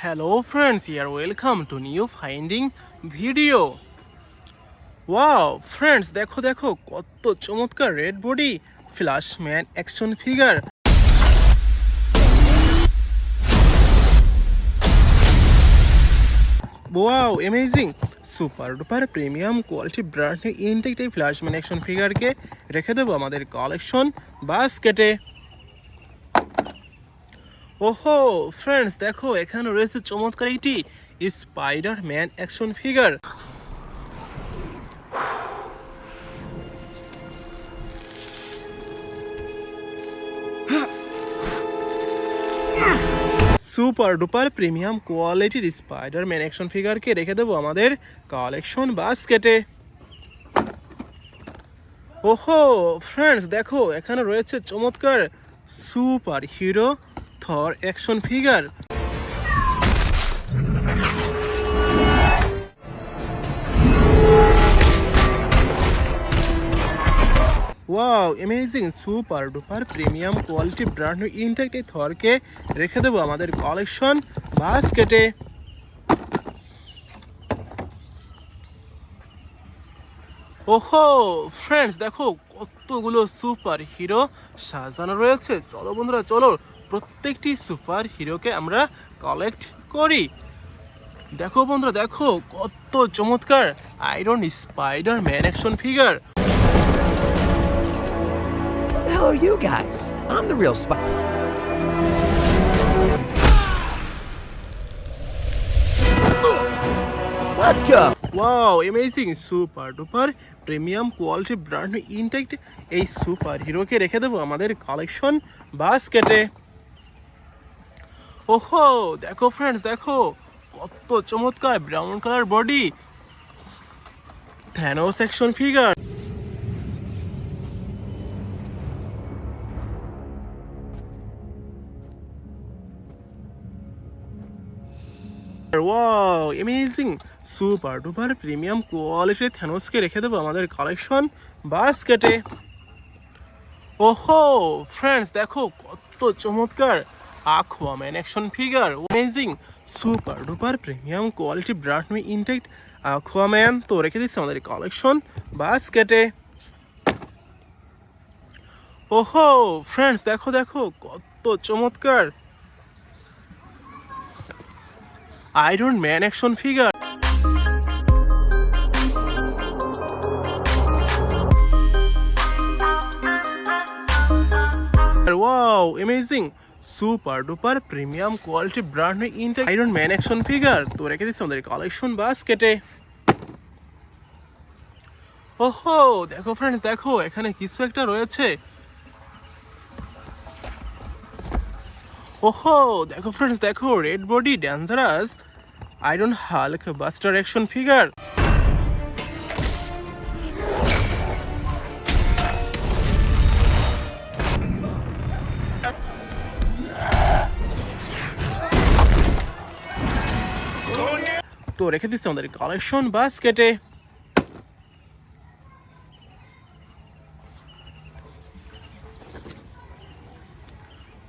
Hello friends, here welcome to new finding video. Wow friends, দেখো দেখো কত চমৎকার red body Flashman action figure. Wow amazing, super duper premium quality brand intact এই Flashman action ফিগারকে রেখে দেবো আমাদের collection বাস্কেটে। ওহো ফ্রেন্ডস, দেখো এখানে রয়েছে চমৎকার একটি Spiderman action figure. Super duper premium কোয়ালিটির স্পাইডারম্যান অ্যাকশন ফিগারকে রেখে দেবো আমাদের কালেকশন বাস্কেটে। ওহো ফ্রেন্ডস, দেখো এখানে রয়েছে চমৎকার super hero Thor action figure. Wow amazing, super duper premium quality brand new intact এই থরকে রেখে দেবো আমাদের কালেকশন বাস্কেটে। ওহো ফ্রেন্ডস, দেখো কতগুলো সুপার হিরো সাজানো রয়েছে। চলো বন্ধুরা, চলো প্রত্যেকটি সুপার হিরোকে আমরা কালেক্ট করি। দেখো বন্ধুরা, দেখো কত চমৎকার iron Spiderman action figure. Who the hell are you guys? I'm the real spy. Let's go. Wow amazing, super duper premium quality brand intact এই সুপার হিরোকে রেখে দেবো আমাদের কালেকশন বাস্কেটে। ওহো দেখো ফ্রেন্ডস, দেখো কত চমৎকার brown colour body Thanos action figure. Wow amazing, super duper premium কোয়ালিটির থ্যানোসকে রেখে দেবো আমাদের কালেকশন বাস্কেটে। ওহো ফ্রেন্ডস, দেখো কত চমৎকার Aquaman action figure. Amazing, super duper premium quality brand new intact Aquaman তো রেখে দিচ্ছে আমাদের কালেকশন বাস্কেটে। ওহো ফ্রেন্ডস, দেখো দেখো কত চমৎকার Iron Man action figure. Wow amazing, super duper premium quality brand new intact Iron Man action figure তো রেখে দিচ্ছে আমাদের কালেকশন বাস্কেটে। ওহো দেখো ফ্রেন্ডস, দেখো এখানে কিছু একটা রয়েছে। ওহো দেখো ফ্রেন্ডস, দেখো red body dangerous iron Hulk buster action figure. তো রেখে দিচ্ছে আমাদের কালেকশন বাস্কেটে।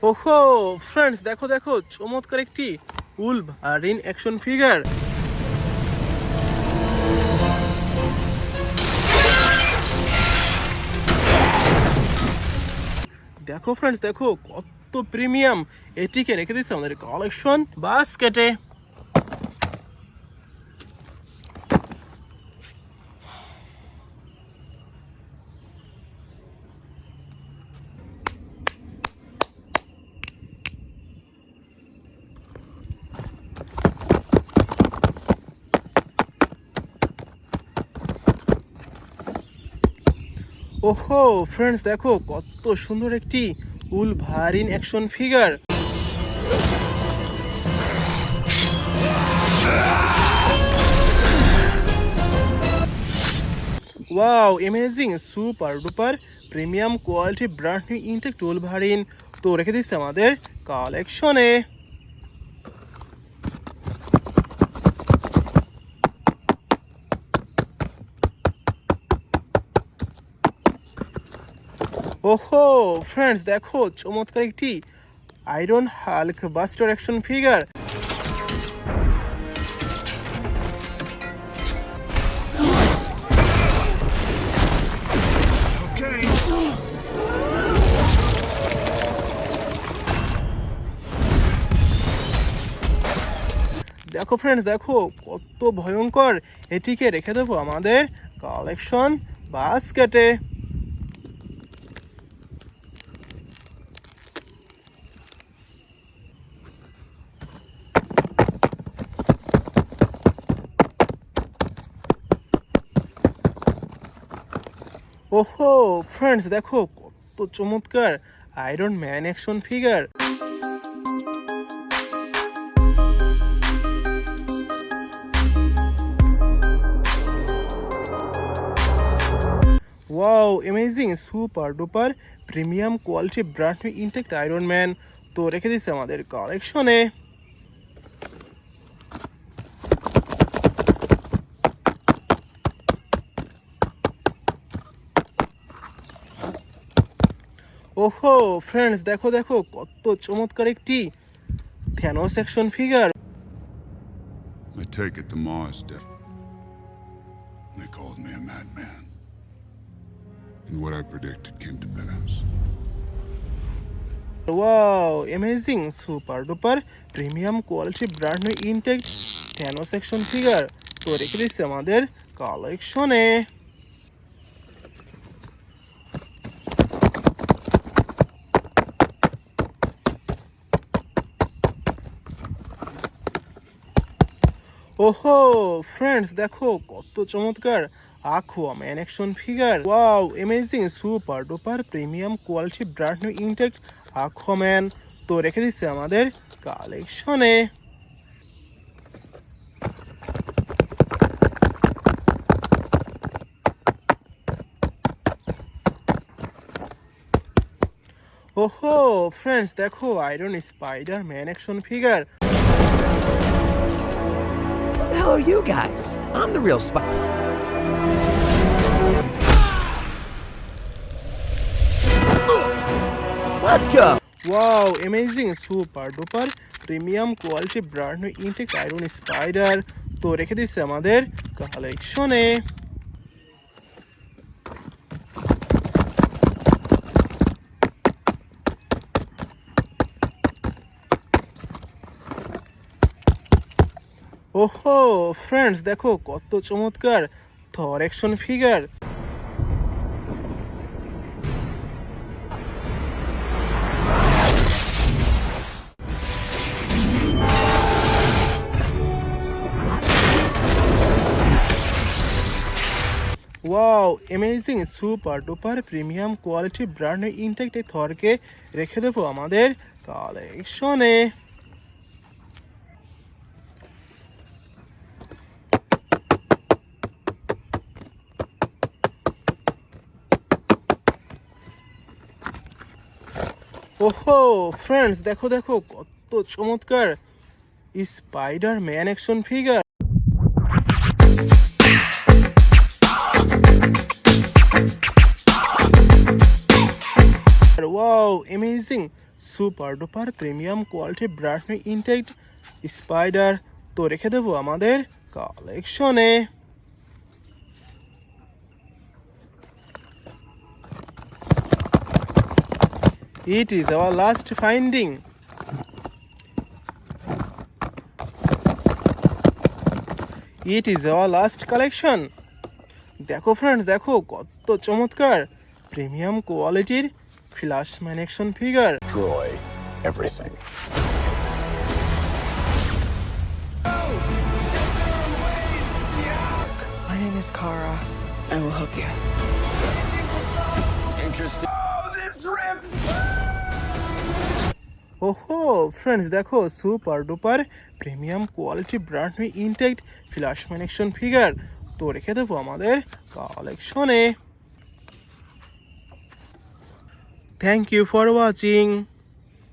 ওহো ফ্রেন্ডস, দেখো দেখো চমৎকার একটি উলভারিন অ্যাকশন ফিগার। দেখো ফ্রেন্ডস, দেখো কত প্রিমিয়াম, এটিকে রেখে দিচ্ছে আমাদের কালেকশন বাস্কেটে। ওহো ফ্রেন্ডস, দেখো কত সুন্দর একটি Wolverine action figure. Wow amazing, super duper premium quality brand new intact Wolverine তো রেখে দিচ্ছে আমাদের কালেকশনে। ওহো ফ্রেন্ডস, দেখো চমৎকার একটি iron Hulk buster action figure. দেখো ফ্রেন্ডস, দেখো কত ভয়ঙ্কর। এটিকে রেখে দেবো আমাদের কালেকশন বাস্কেটে। ওহো ফ্রেন্ডস, দেখো কত চমৎকার Iron Man action figure. Wow amazing, super duper premium quality brand new intact iron man. তো রেখে দিচ্ছে আমাদের কালেকশনে। ওহো ফ্রেন্ডস, দেখো দেখো কত চমৎকার একটি Thanos action figure. I take it to Mars Day. They called me a madman. And what I predicted came to pass. Wow amazing, super duper premium quality brand new intact Thanos action figure. তো রেখে দিচ্ছে আমাদের কালেকশনে। ওহো friends, দেখো কত চমৎকার Aquaman action figure. Wow amazing, super duper premium quality brand new intact Aquaman. তো রেখে দিচ্ছে আমাদের কালেকশনে। ওহো ফ্রেন্ডস, দেখো iron spider man action figure. Who the hell are you guys? I'm the real Spider. Let's go. Wow amazing, super duper premium quality brand new intact iron spider. তো রেখে দিচ্ছে আমাদের কালেকশনে। ওহো ফ্রেন্ডস, দেখো কত চমৎকার Thor action figure. Wow amazing, super duper premium quality brand new intact এই থরকে রেখে দেবো আমাদের কালেকশনে। ওহো ফ্রেন্ডস, দেখো দেখো কত চমৎকার spider man action figure. Wow amazing, super duper premium quality brand new intact spider. তো রেখে দেবো আমাদের কালেকশনে। It is our last finding. It is our last collection. দেখো ফ্রেন্ডস, দেখো কত চমৎকার প্রিমিয়াম কোয়ালিটির Flashman action figure. Destroy everything. My name is Kara. I will help you. ওহো ফ্রেন্ডস, দেখো super duper premium quality brand new intact Flashman action figure. তো রেখে দেবো আমাদের কালেকশনে। Thank you for watching.